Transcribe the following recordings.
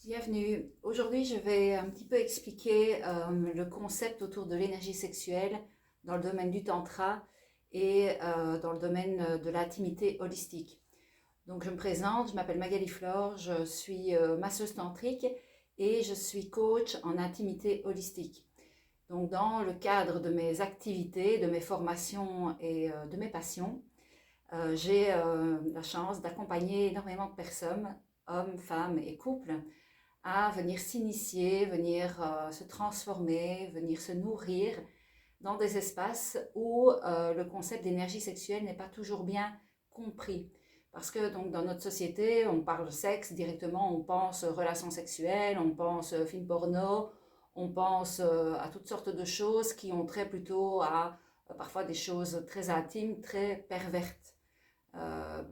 Bienvenue. Aujourd'hui, je vais un petit peu expliquer le concept autour de l'énergie sexuelle dans le domaine du tantra et dans le domaine de l'intimité holistique. Donc, je me présente, je m'appelle Magali Flore, je suis masseuse tantrique et je suis coach en intimité holistique. Donc, dans le cadre de mes activités, de mes formations et de mes passions, j'ai la chance d'accompagner énormément de personnes, hommes, femmes et couples, à venir s'initier, venir se transformer, venir se nourrir dans des espaces où le concept d'énergie sexuelle n'est pas toujours bien compris. Parce que donc, dans notre société, on parle sexe directement, on pense relations sexuelles, on pense film porno, on pense à toutes sortes de choses qui ont trait plutôt à parfois des choses très intimes, très pervertes. Euh,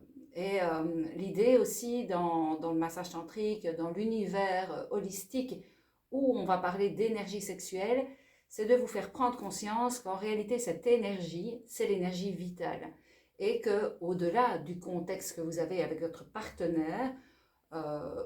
L'idée aussi dans le massage tantrique, dans l'univers holistique où on va parler d'énergie sexuelle, c'est de vous faire prendre conscience qu'en réalité cette énergie, c'est l'énergie vitale. Et que au-delà du contexte que vous avez avec votre partenaire,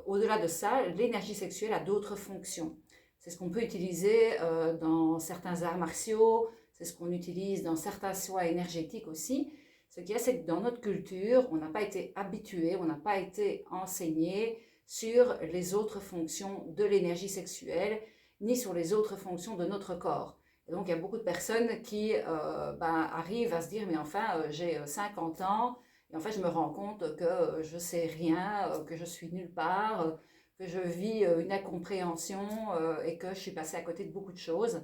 au-delà de ça, l'énergie sexuelle a d'autres fonctions. C'est ce qu'on peut utiliser dans certains arts martiaux, c'est ce qu'on utilise dans certains soins énergétiques aussi. Ce qu'il y a, c'est que dans notre culture, on n'a pas été habitué, on n'a pas été enseigné sur les autres fonctions de l'énergie sexuelle, ni sur les autres fonctions de notre corps. Et donc, il y a beaucoup de personnes qui arrivent à se dire, mais enfin, j'ai 50 ans, et en fait, je me rends compte que je ne sais rien, que je suis nulle part, que je vis une incompréhension et que je suis passée à côté de beaucoup de choses.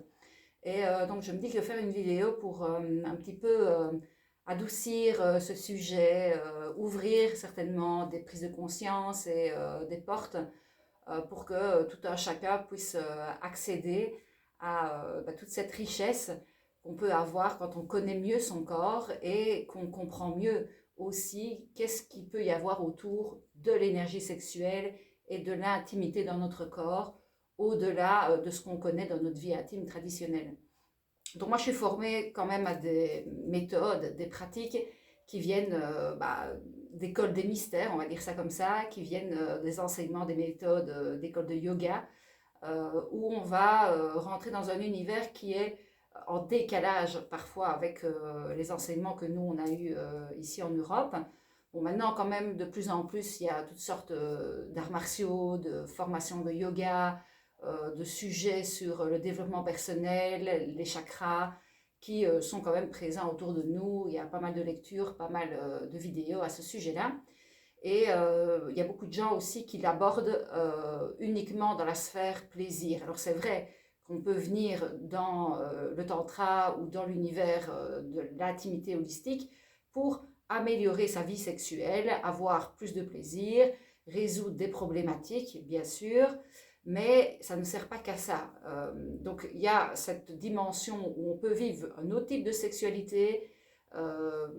Et donc, je me dis que faire une vidéo pour un petit peu adoucir ce sujet, ouvrir certainement des prises de conscience et des portes pour que tout un chacun puisse accéder à toute cette richesse qu'on peut avoir quand on connaît mieux son corps et qu'on comprend mieux aussi qu'est-ce qu'il peut y avoir autour de l'énergie sexuelle et de l'intimité dans notre corps, au-delà de ce qu'on connaît dans notre vie intime traditionnelle. Donc moi, je suis formée quand même à des méthodes, des pratiques qui viennent d'écoles des mystères, on va dire ça comme ça, qui viennent des enseignements, des méthodes d'écoles de yoga, où on va rentrer dans un univers qui est en décalage parfois avec les enseignements que nous, on a eus ici en Europe. Bon, maintenant, quand même, de plus en plus, il y a toutes sortes d'arts martiaux, de formations de yoga, de sujets sur le développement personnel, les chakras, qui sont quand même présents autour de nous. Il y a pas mal de lectures, pas mal de vidéos à ce sujet-là. Et il y a beaucoup de gens aussi qui l'abordent uniquement dans la sphère plaisir. Alors c'est vrai qu'on peut venir dans le tantra ou dans l'univers de l'intimité holistique pour améliorer sa vie sexuelle, avoir plus de plaisir, résoudre des problématiques, bien sûr, mais ça ne sert pas qu'à ça. Donc il y a cette dimension où on peut vivre un autre type de sexualité,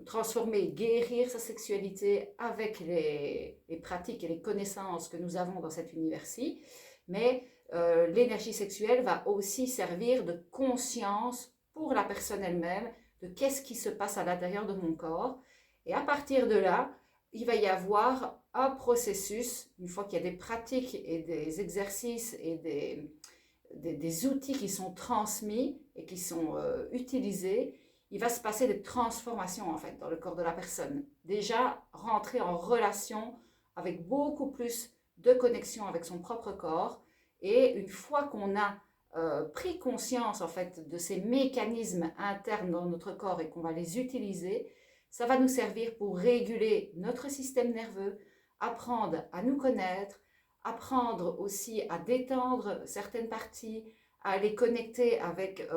transformer, guérir sa sexualité avec les pratiques et les connaissances que nous avons dans cet univers-ci, mais l'énergie sexuelle va aussi servir de conscience pour la personne elle-même de qu'est-ce qui se passe à l'intérieur de mon corps. Et à partir de là, il va y avoir un processus, une fois qu'il y a des pratiques et des exercices et des outils qui sont transmis et qui sont utilisés, il va se passer des transformations en fait dans le corps de la personne. Déjà, rentrer en relation avec beaucoup plus de connexion avec son propre corps. Et une fois qu'on a pris conscience en fait de ces mécanismes internes dans notre corps et qu'on va les utiliser, ça va nous servir pour réguler notre système nerveux, apprendre à nous connaître, apprendre aussi à détendre certaines parties, à les connecter avec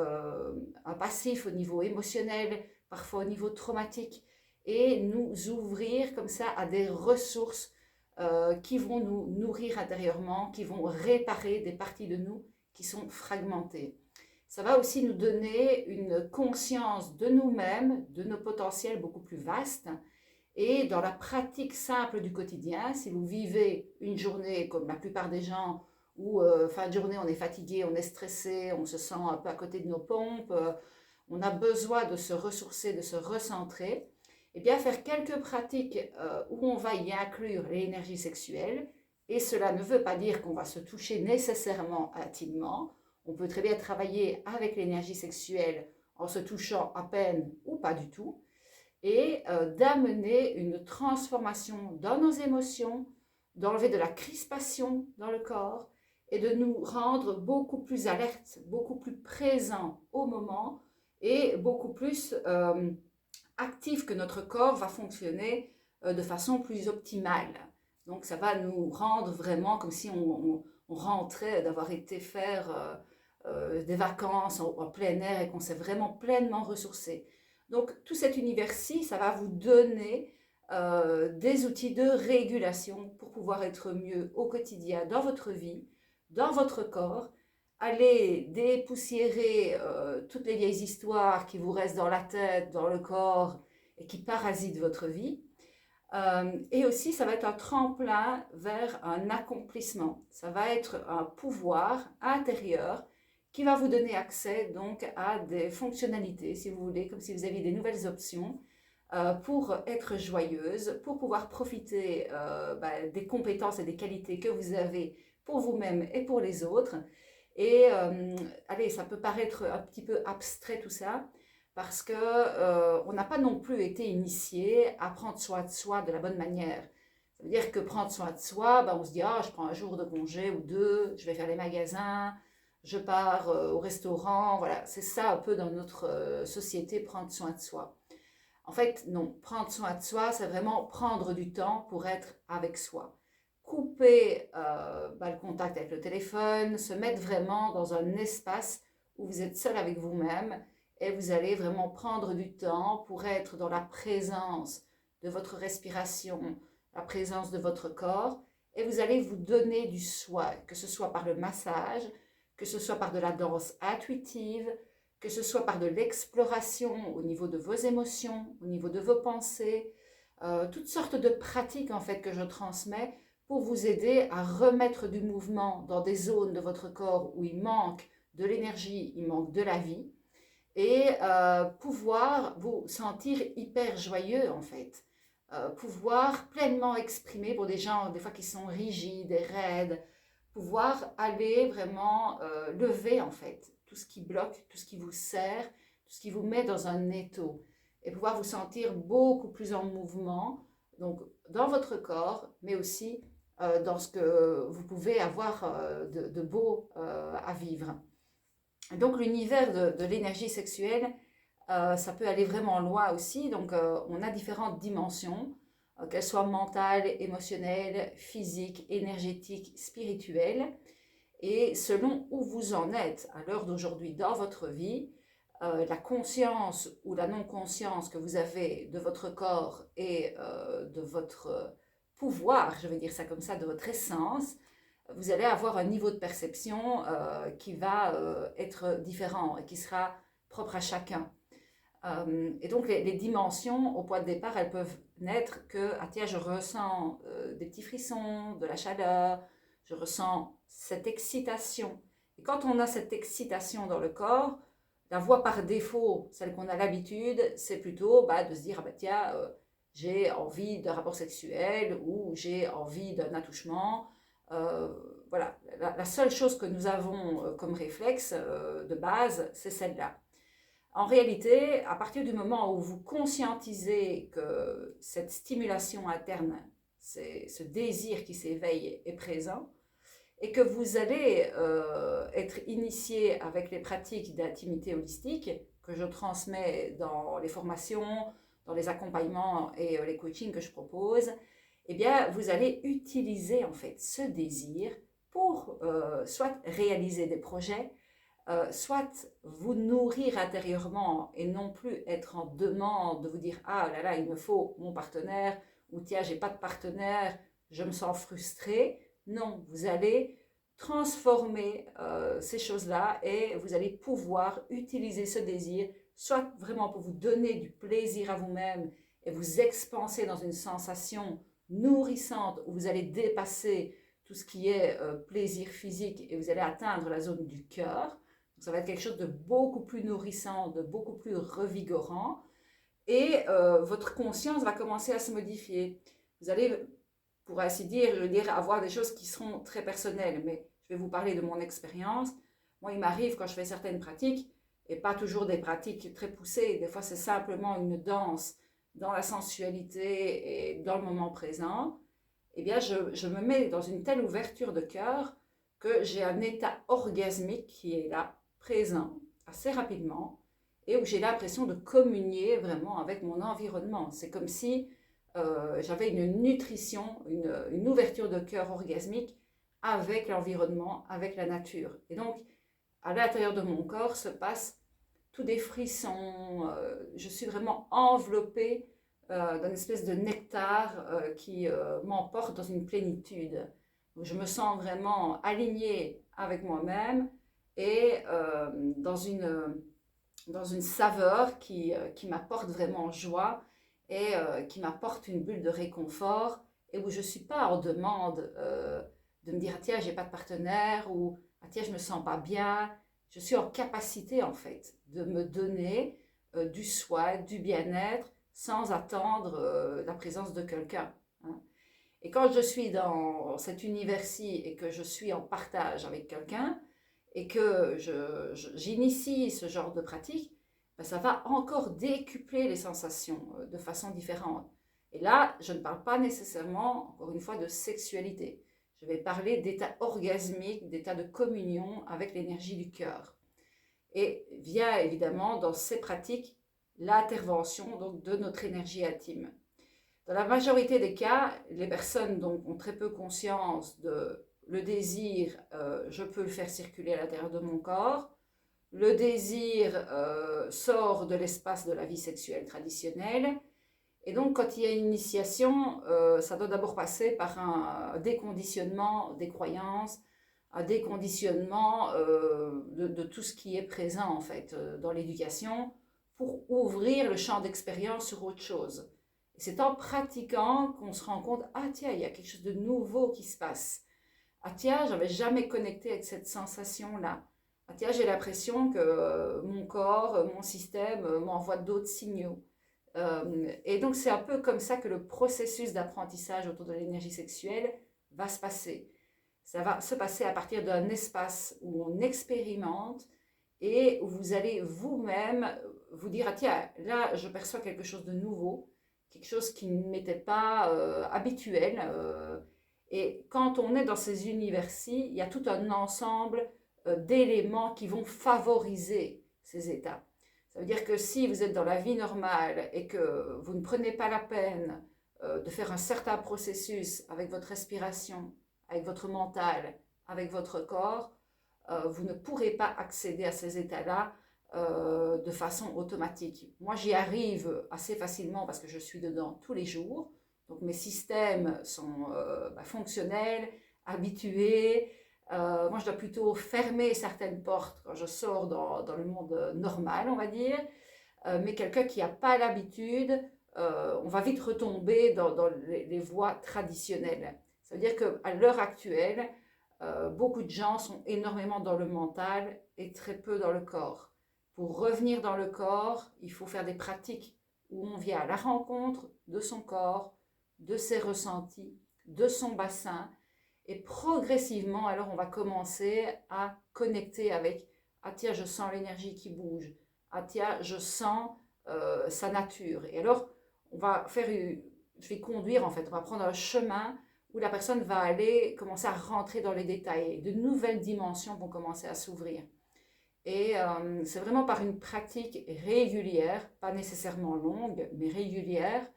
un passif au niveau émotionnel, parfois au niveau traumatique, et nous ouvrir comme ça à des ressources qui vont nous nourrir intérieurement, qui vont réparer des parties de nous qui sont fragmentées. Ça va aussi nous donner une conscience de nous-mêmes, de nos potentiels beaucoup plus vastes. Et dans la pratique simple du quotidien, si vous vivez une journée comme la plupart des gens, où fin de journée on est fatigué, on est stressé, on se sent un peu à côté de nos pompes, on a besoin de se ressourcer, de se recentrer, et bien faire quelques pratiques où on va y inclure l'énergie sexuelle, Et cela ne veut pas dire qu'on va se toucher nécessairement intimement. On peut très bien travailler avec l'énergie sexuelle en se touchant à peine ou pas du tout, et d'amener une transformation dans nos émotions, d'enlever de la crispation dans le corps et de nous rendre beaucoup plus alertes, beaucoup plus présents au moment et beaucoup plus actifs, que notre corps va fonctionner de façon plus optimale. Donc ça va nous rendre vraiment comme si on rentrait d'avoir été faire des vacances en plein air et qu'on s'est vraiment pleinement ressourcé. Donc tout cet univers-ci, ça va vous donner des outils de régulation pour pouvoir être mieux au quotidien dans votre vie, dans votre corps. Allez dépoussiérer toutes les vieilles histoires qui vous restent dans la tête, dans le corps et qui parasitent votre vie. Et aussi, ça va être un tremplin vers un accomplissement. Ça va être un pouvoir intérieur qui va vous donner accès donc à des fonctionnalités, si vous voulez, comme si vous aviez des nouvelles options pour être joyeuse, pour pouvoir profiter des compétences et des qualités que vous avez pour vous-même et pour les autres. Et allez, ça peut paraître un petit peu abstrait tout ça, parce que on n'a pas non plus été initié à prendre soin de soi de la bonne manière. Ça veut dire que prendre soin de soi, on se dit, ah, je prends un jour de congé ou deux, je vais faire les magasins, je pars au restaurant, voilà, c'est ça un peu dans notre société, prendre soin de soi. En fait, non, prendre soin de soi, c'est vraiment prendre du temps pour être avec soi. Couper le contact avec le téléphone, se mettre vraiment dans un espace où vous êtes seul avec vous-même et vous allez vraiment prendre du temps pour être dans la présence de votre respiration, la présence de votre corps, et vous allez vous donner du soi, que ce soit par le massage, que ce soit par de la danse intuitive, que ce soit par de l'exploration au niveau de vos émotions, au niveau de vos pensées, toutes sortes de pratiques en fait que je transmets pour vous aider à remettre du mouvement dans des zones de votre corps où il manque de l'énergie, il manque de la vie, et pouvoir vous sentir hyper joyeux en fait. Pouvoir pleinement exprimer pour des gens des fois qui sont rigides et raides, pouvoir aller vraiment lever en fait tout ce qui bloque, tout ce qui vous serre, tout ce qui vous met dans un étau, et pouvoir vous sentir beaucoup plus en mouvement, donc dans votre corps, mais aussi dans ce que vous pouvez avoir de beau à vivre. Donc l'univers de l'énergie sexuelle, ça peut aller vraiment loin aussi. Donc on a différentes dimensions, qu'elles soient mentales, émotionnelles, physiques, énergétiques, spirituelles. Et selon où vous en êtes à l'heure d'aujourd'hui dans votre vie, la conscience ou la non-conscience que vous avez de votre corps et de votre pouvoir, je vais dire ça comme ça, de votre essence, vous allez avoir un niveau de perception qui va être différent et qui sera propre à chacun. Et donc les dimensions au point de départ, elles peuvent n'être que, ah tiens, je ressens des petits frissons, de la chaleur, je ressens cette excitation. Et quand on a cette excitation dans le corps, la voie par défaut, celle qu'on a l'habitude, c'est plutôt de se dire, ah tiens, j'ai envie d'un rapport sexuel ou j'ai envie d'un attouchement. Voilà, la seule chose que nous avons comme réflexe de base, c'est celle-là. En réalité, à partir du moment où vous conscientisez que cette stimulation interne, c'est ce désir qui s'éveille est présent, et que vous allez être initié avec les pratiques d'intimité holistique que je transmets dans les formations, dans les accompagnements et les coachings que je propose, eh bien, vous allez utiliser en fait ce désir pour soit réaliser des projets, soit vous nourrir intérieurement et non plus être en demande de vous dire ah là là il me faut mon partenaire, ou tiens j'ai pas de partenaire, je me sens frustrée. Non, vous allez transformer ces choses-là et vous allez pouvoir utiliser ce désir soit vraiment pour vous donner du plaisir à vous-même et vous expanser dans une sensation nourrissante où vous allez dépasser tout ce qui est plaisir physique et vous allez atteindre la zone du cœur. Ça va être quelque chose de beaucoup plus nourrissant, de beaucoup plus revigorant. Et votre conscience va commencer à se modifier. Vous allez pour ainsi dire, je veux dire, avoir des choses qui seront très personnelles, mais je vais vous parler de mon expérience. Moi, il m'arrive quand je fais certaines pratiques, et pas toujours des pratiques très poussées, des fois c'est simplement une danse dans la sensualité et dans le moment présent, eh bien je me mets dans une telle ouverture de cœur que j'ai un état orgasmique qui est là, présent, assez rapidement, et où j'ai l'impression de communier vraiment avec mon environnement. C'est comme si j'avais une nutrition, une ouverture de cœur orgasmique avec l'environnement, avec la nature. Et donc, à l'intérieur de mon corps se passent tous des frissons. Je suis vraiment enveloppée d'une espèce de nectar qui m'emporte dans une plénitude. Je me sens vraiment alignée avec moi-même et dans une saveur qui m'apporte vraiment joie et qui m'apporte une bulle de réconfort et où je ne suis pas en demande de me dire ah, tiens j'ai pas de partenaire ou ah, tiens je me sens pas bien. Je suis en capacité en fait de me donner du soin, du bien-être sans attendre la présence de quelqu'un. Hein. Et quand je suis dans cet univers-ci et que je suis en partage avec quelqu'un et que j'initie ce genre de pratique, ben ça va encore décupler les sensations de façon différente. Et là, je ne parle pas nécessairement, encore une fois, de sexualité. Je vais parler d'état orgasmique, d'état de communion avec l'énergie du cœur. Et vient évidemment dans ces pratiques l'intervention donc, de notre énergie intime. Dans la majorité des cas, les personnes donc, ont très peu conscience de le désir, je peux le faire circuler à l'intérieur de mon corps. Le désir sort de l'espace de la vie sexuelle traditionnelle. Et donc, quand il y a une initiation, ça doit d'abord passer par un déconditionnement des croyances, un déconditionnement de tout ce qui est présent en fait dans l'éducation pour ouvrir le champ d'expérience sur autre chose. Et c'est en pratiquant qu'on se rend compte, ah tiens, il y a quelque chose de nouveau qui se passe. Ah tiens, j'avais jamais connecté avec cette sensation-là. Ah tiens, j'ai l'impression que mon corps, mon système m'envoie d'autres signaux. Et donc c'est un peu comme ça que le processus d'apprentissage autour de l'énergie sexuelle va se passer. Ça va se passer à partir d'un espace où on expérimente et où vous allez vous-même vous dire, ah tiens, là je perçois quelque chose de nouveau, quelque chose qui ne m'était pas habituel. Et quand on est dans ces univers-ci, il y a tout un ensemble d'éléments qui vont favoriser ces états. Ça veut dire que si vous êtes dans la vie normale et que vous ne prenez pas la peine de faire un certain processus avec votre respiration, avec votre mental, avec votre corps, vous ne pourrez pas accéder à ces états-là de façon automatique. Moi, j'y arrive assez facilement parce que je suis dedans tous les jours. Donc, mes systèmes sont fonctionnels, habitués. Moi, je dois plutôt fermer certaines portes quand je sors dans le monde normal, on va dire. Mais quelqu'un qui n'a pas l'habitude, on va vite retomber dans les voies traditionnelles. Ça veut dire qu'à l'heure actuelle, beaucoup de gens sont énormément dans le mental et très peu dans le corps. Pour revenir dans le corps, il faut faire des pratiques où on vient à la rencontre de son corps, de ses ressentis, de son bassin. Et progressivement, alors on va commencer à connecter avec « Ah tiens, je sens l'énergie qui bouge. Ah tiens, je sens sa nature. » Et alors, on va je vais conduire en fait, on va prendre un chemin où la personne va aller commencer à rentrer dans les détails. De nouvelles dimensions vont commencer à s'ouvrir. Et c'est vraiment par une pratique régulière, pas nécessairement longue, mais régulière,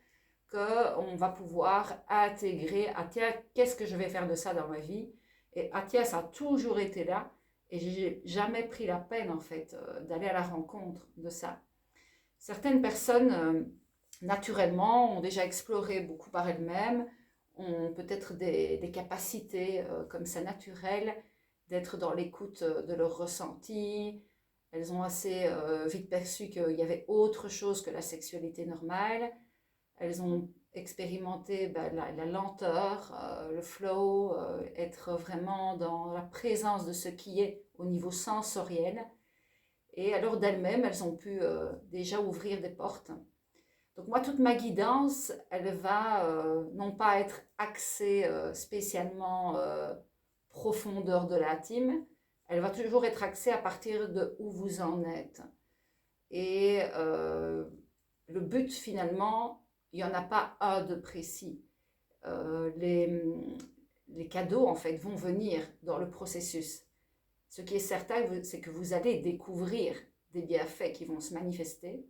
qu'on va pouvoir intégrer, ah tiens, qu'est-ce que je vais faire de ça dans ma vie? Et ah tiens, ça a toujours été là, et j'ai jamais pris la peine en fait d'aller à la rencontre de ça. Certaines personnes, naturellement, ont déjà exploré beaucoup par elles-mêmes, ont peut-être des capacités comme ça naturelles, d'être dans l'écoute de leurs ressentis. Elles ont assez vite perçu qu'il y avait autre chose que la sexualité normale. Elles ont expérimenté la lenteur, le flow, être vraiment dans la présence de ce qui est au niveau sensoriel. Et alors d'elles-mêmes, elles ont pu déjà ouvrir des portes. Donc moi, toute ma guidance, elle va non pas être axée spécialement profondeur de l'intime, elle va toujours être axée à partir de où vous en êtes. Et le but finalement, il n'y en a pas un de précis. Euh, les, les cadeaux en fait vont venir dans le processus. Ce qui est certain, c'est que vous allez découvrir des bienfaits qui vont se manifester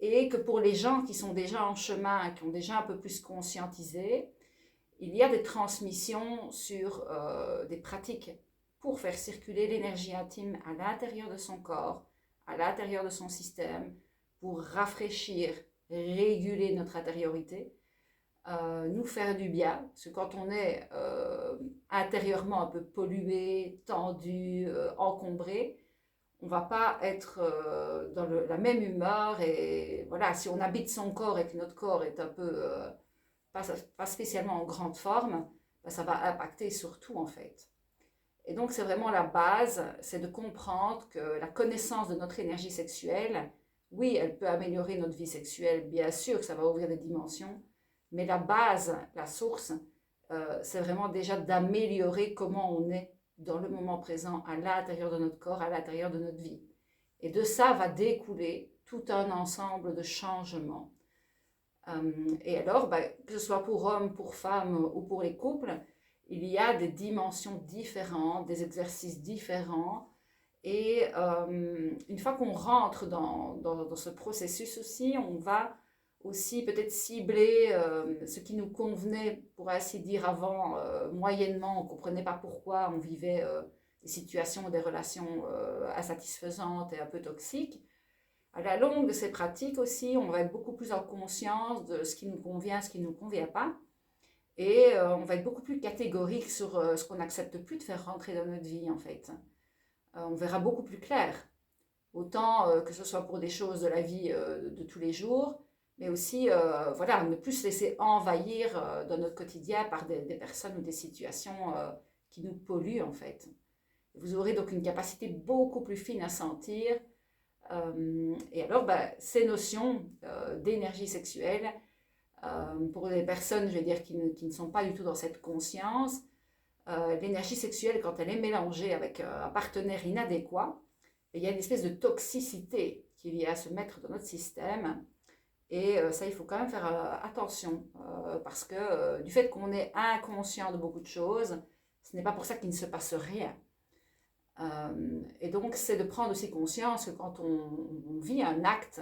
et que pour les gens qui sont déjà en chemin, qui ont déjà un peu plus conscientisé, il y a des transmissions sur des pratiques pour faire circuler l'énergie intime à l'intérieur de son corps, à l'intérieur de son système, pour rafraîchir, réguler notre intériorité, nous faire du bien. Parce que quand on est intérieurement un peu pollué, tendu, encombré, on ne va pas être dans la même humeur. Et voilà, si on habite son corps et que notre corps est un peu pas spécialement en grande forme, ben ça va impacter sur tout en fait. Et donc c'est vraiment la base, c'est de comprendre que la connaissance de notre énergie sexuelle, oui, elle peut améliorer notre vie sexuelle, bien sûr que ça va ouvrir des dimensions, mais la base, la source, c'est vraiment déjà d'améliorer comment on est dans le moment présent, à l'intérieur de notre corps, à l'intérieur de notre vie. Et de ça va découler tout un ensemble de changements. Et alors, bah, que ce soit pour hommes, pour femmes ou pour les couples, il y a des dimensions différentes, des exercices différents. Et une fois qu'on rentre dans ce processus aussi, on va aussi peut-être cibler ce qui nous convenait, pour ainsi dire, avant, moyennement, on ne comprenait pas pourquoi on vivait des situations, des relations insatisfaisantes et un peu toxiques. À la longue de ces pratiques aussi, on va être beaucoup plus en conscience de ce qui nous convient, ce qui ne nous convient pas. Et on va être beaucoup plus catégorique sur ce qu'on n'accepte plus de faire rentrer dans notre vie, en fait. On verra beaucoup plus clair. Autant que ce soit pour des choses de la vie de tous les jours, mais aussi, voilà, ne plus se laisser envahir dans notre quotidien par des personnes ou des situations qui nous polluent, en fait. Vous aurez donc une capacité beaucoup plus fine à sentir. Et alors, bah, ces notions d'énergie sexuelle, pour les personnes, je vais dire, qui ne sont pas du tout dans cette conscience, l'énergie sexuelle, quand elle est mélangée avec un partenaire inadéquat, il y a une espèce de toxicité qui vient se mettre dans notre système. Et ça, il faut quand même faire attention, parce que du fait qu'on est inconscient de beaucoup de choses, ce n'est pas pour ça qu'il ne se passe rien. Et donc, c'est de prendre aussi conscience que quand on vit un acte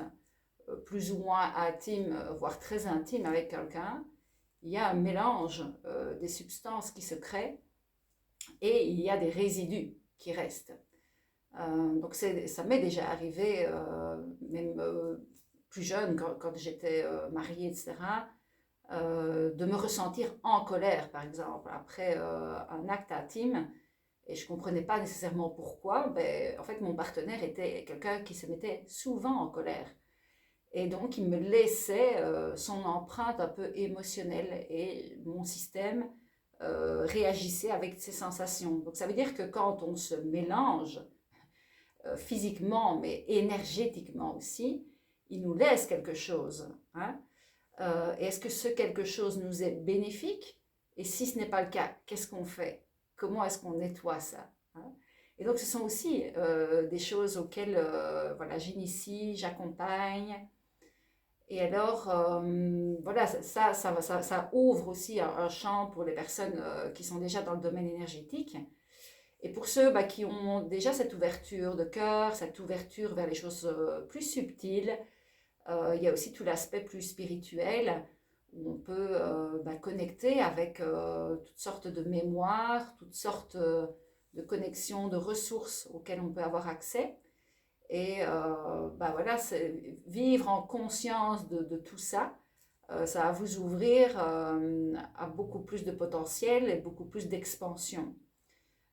plus ou moins intime, voire très intime avec quelqu'un, il y a un mélange des substances qui se créent et il y a des résidus qui restent. Donc, ça m'est déjà arrivé, même plus jeune, quand j'étais mariée, etc., de me ressentir en colère, par exemple, après un acte intime. Et je ne comprenais pas nécessairement pourquoi. Ben, en fait, mon partenaire était quelqu'un qui se mettait souvent en colère. Et donc, il me laissait son empreinte un peu émotionnelle. Et mon système réagissait avec ses sensations. Donc, ça veut dire que quand on se mélange physiquement, mais énergétiquement aussi, il nous laisse quelque chose. Hein. Et est-ce que ce quelque chose nous est bénéfique? Et si ce n'est pas le cas, qu'est-ce qu'on fait? Comment est-ce qu'on nettoie ça? Hein. Et donc, ce sont aussi des choses auxquelles voilà, j'initie, j'accompagne. Et alors, voilà, ça ouvre aussi un champ pour les personnes qui sont déjà dans le domaine énergétique. Et pour ceux bah, qui ont déjà cette ouverture de cœur, cette ouverture vers les choses plus subtiles, il y a aussi tout l'aspect plus spirituel où on peut bah, connecter avec toutes sortes de mémoires, toutes sortes de connexions, de ressources auxquelles on peut avoir accès. Et bah, voilà, vivre en conscience de tout ça, ça va vous ouvrir à beaucoup plus de potentiel et beaucoup plus d'expansion.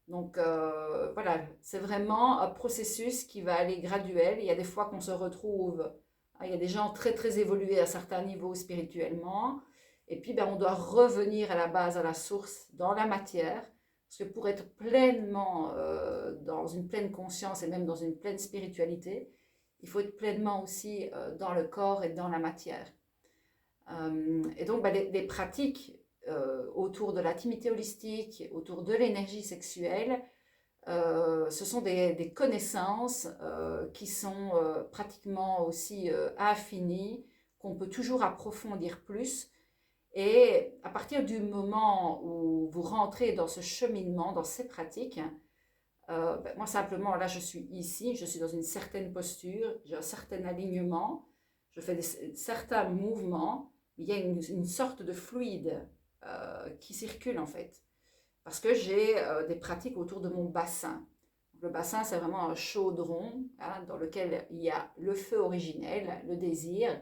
Donc voilà, c'est vraiment un processus qui va aller graduel. Il y a des fois qu'on se retrouve, il y a des gens très très évolués à certains niveaux spirituellement, et puis ben, on doit revenir à la base, à la source, dans la matière, parce que pour être pleinement dans une pleine conscience et même dans une pleine spiritualité, il faut être pleinement aussi dans le corps et dans la matière. Et donc, les pratiques autour de l'intimité holistique, autour de l'énergie sexuelle, ce sont des connaissances qui sont pratiquement aussi infinies, qu'on peut toujours approfondir plus. Et à partir du moment où vous rentrez dans ce cheminement, dans ces pratiques, moi simplement, là je suis ici, je suis dans une certaine posture, j'ai un certain alignement, je fais certains mouvements, il y a une sorte de fluide qui circule en fait. Parce que j'ai des pratiques autour de mon bassin. Le bassin, c'est vraiment un chaudron hein, dans lequel il y a le feu originel, le désir,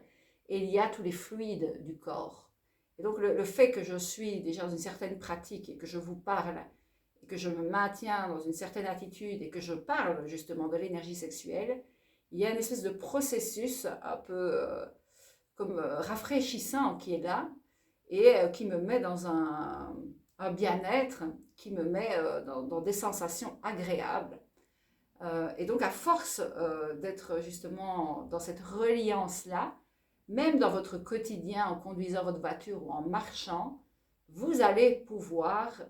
et il y a tous les fluides du corps. Et donc le fait que je suis déjà dans une certaine pratique et que je vous parle, et que je me maintiens dans une certaine attitude et que je parle justement de l'énergie sexuelle, il y a une espèce de processus un peu comme rafraîchissant qui est là et qui me met dans un bien-être, qui me met dans des sensations agréables. Et donc à force d'être justement dans cette reliance-là, même dans votre quotidien en conduisant votre voiture ou en marchant, vous allez pouvoir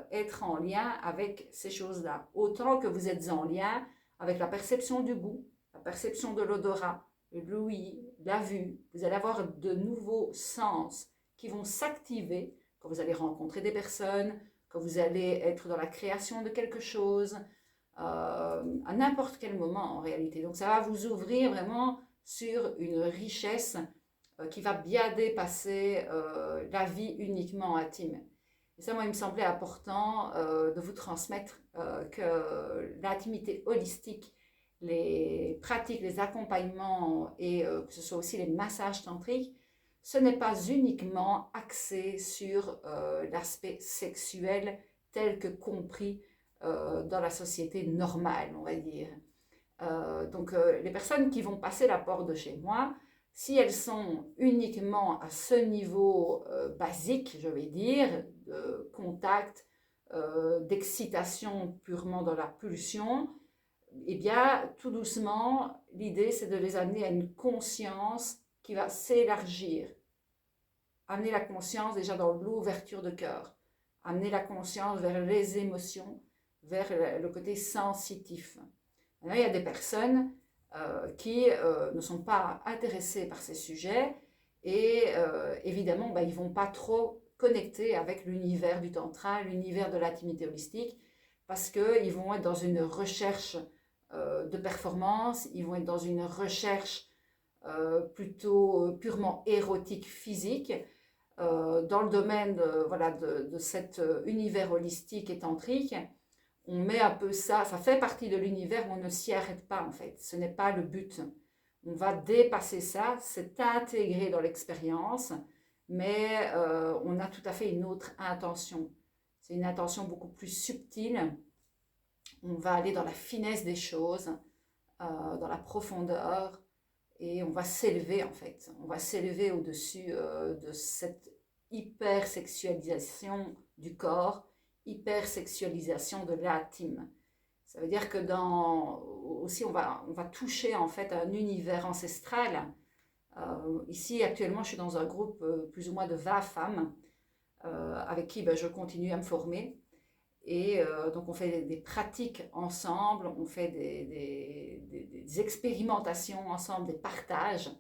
être en lien avec ces choses-là, autant que vous êtes en lien avec la perception du goût, la perception de l'odorat, l'ouïe, la vue. Vous allez avoir de nouveaux sens qui vont s'activer quand vous allez rencontrer des personnes, quand vous allez être dans la création de quelque chose, à n'importe quel moment en réalité. Donc ça va vous ouvrir vraiment sur une richesse qui va bien dépasser la vie uniquement intime. Et ça, moi, il me semblait important de vous transmettre que l'intimité holistique, les pratiques, les accompagnements et que ce soit aussi les massages tantriques, ce n'est pas uniquement axé sur l'aspect sexuel tel que compris dans la société normale, on va dire. Donc, les personnes qui vont passer la porte de chez moi, si elles sont uniquement à ce niveau basique, je vais dire, de contact, d'excitation purement dans la pulsion, eh bien, tout doucement, l'idée, c'est de les amener à une conscience qui va s'élargir. Amener la conscience déjà dans l'ouverture de cœur. Amener la conscience vers les émotions, vers le côté sensitif. Là, il y a des personnes qui ne sont pas intéressés par ces sujets et évidemment, ils ne vont pas trop connecter avec l'univers du tantra, l'univers de l'intimité holistique, parce qu'ils vont être dans une recherche de performance, ils vont être dans une recherche plutôt purement érotique, physique, dans le domaine de cet univers holistique et tantrique. On met un peu ça fait partie de l'univers où on ne s'y arrête pas en fait, ce n'est pas le but. On va dépasser ça, c'est intégré dans l'expérience, mais on a tout à fait une autre intention. C'est une intention beaucoup plus subtile. On va aller dans la finesse des choses, dans la profondeur, et on va s'élever en fait. On va s'élever au-dessus de cette hypersexualisation du corps, hypersexualisation de l'intime. Ça veut dire que aussi on va toucher en fait un univers ancestral. Ici actuellement je suis dans un groupe plus ou moins de 20 femmes avec qui je continue à me former. Et donc on fait des pratiques ensemble, on fait des expérimentations ensemble, des partages.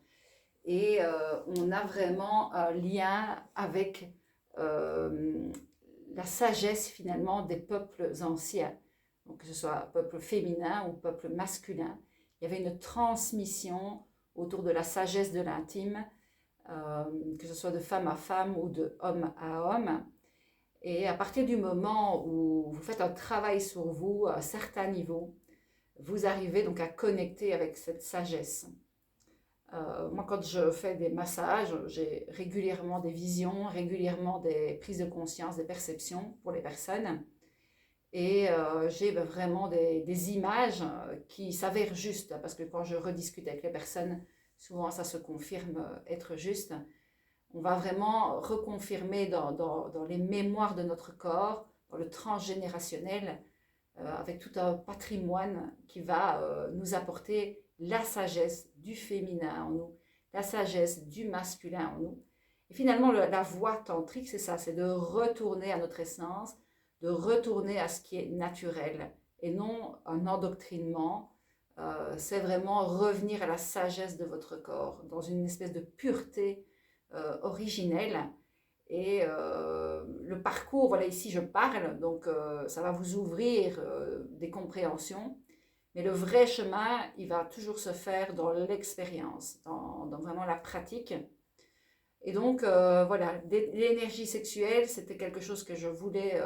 Et on a vraiment un lien avec la sagesse finalement des peuples anciens. Donc que ce soit peuple féminin ou peuple masculin. Il y avait une transmission autour de la sagesse de l'intime, que ce soit de femme à femme ou de homme à homme. Et à partir du moment où vous faites un travail sur vous à un certain niveau, vous arrivez donc à connecter avec cette sagesse. Moi, quand je fais des massages, j'ai régulièrement des visions, régulièrement des prises de conscience, des perceptions pour les personnes. Et j'ai vraiment des images qui s'avèrent justes, parce que quand je rediscute avec les personnes, souvent ça se confirme être juste. On va vraiment reconfirmer dans les mémoires de notre corps, dans le transgénérationnel, avec tout un patrimoine qui va nous apporter la sagesse du féminin en nous, la sagesse du masculin en nous. Et finalement, la voie tantrique, c'est ça, c'est de retourner à notre essence, de retourner à ce qui est naturel et non un endoctrinement. C'est vraiment revenir à la sagesse de votre corps, dans une espèce de pureté originelle. Et le parcours, voilà, ici je parle, donc ça va vous ouvrir des compréhensions. Mais le vrai chemin, il va toujours se faire dans l'expérience, dans vraiment la pratique. Et donc, voilà, l'énergie sexuelle, c'était quelque chose que je voulais,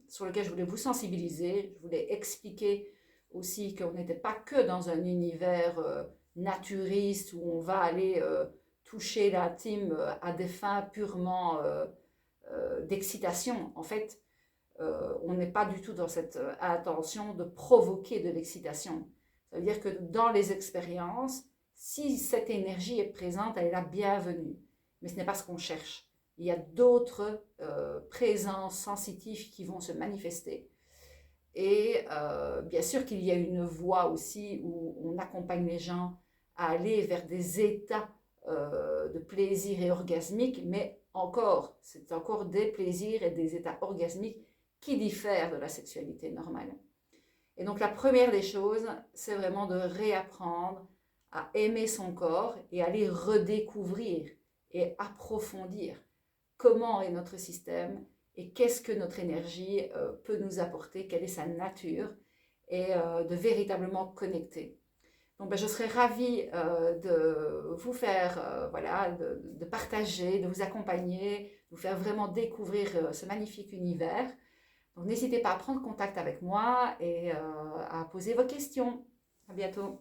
sur lequel je voulais vous sensibiliser. Je voulais expliquer aussi qu'on n'était pas que dans un univers naturiste où on va aller toucher l'intime à des fins purement d'excitation. En fait, on n'est pas du tout dans cette intention de provoquer de l'excitation. Ça veut dire que dans les expériences, si cette énergie est présente, elle est la bienvenue. Mais ce n'est pas ce qu'on cherche. Il y a d'autres présences sensitives qui vont se manifester. Et bien sûr qu'il y a une voie aussi où on accompagne les gens à aller vers des états de plaisir et orgasmique, mais encore, c'est encore des plaisirs et des états orgasmiques qui diffèrent de la sexualité normale. Et donc la première des choses, c'est vraiment de réapprendre à aimer son corps et aller redécouvrir et approfondir comment est notre système et qu'est-ce que notre énergie peut nous apporter, quelle est sa nature, et de véritablement connecter. Donc je serais ravie de vous faire, voilà, de partager, de vous accompagner, de vous faire vraiment découvrir ce magnifique univers. Donc n'hésitez pas à prendre contact avec moi et à poser vos questions. À bientôt.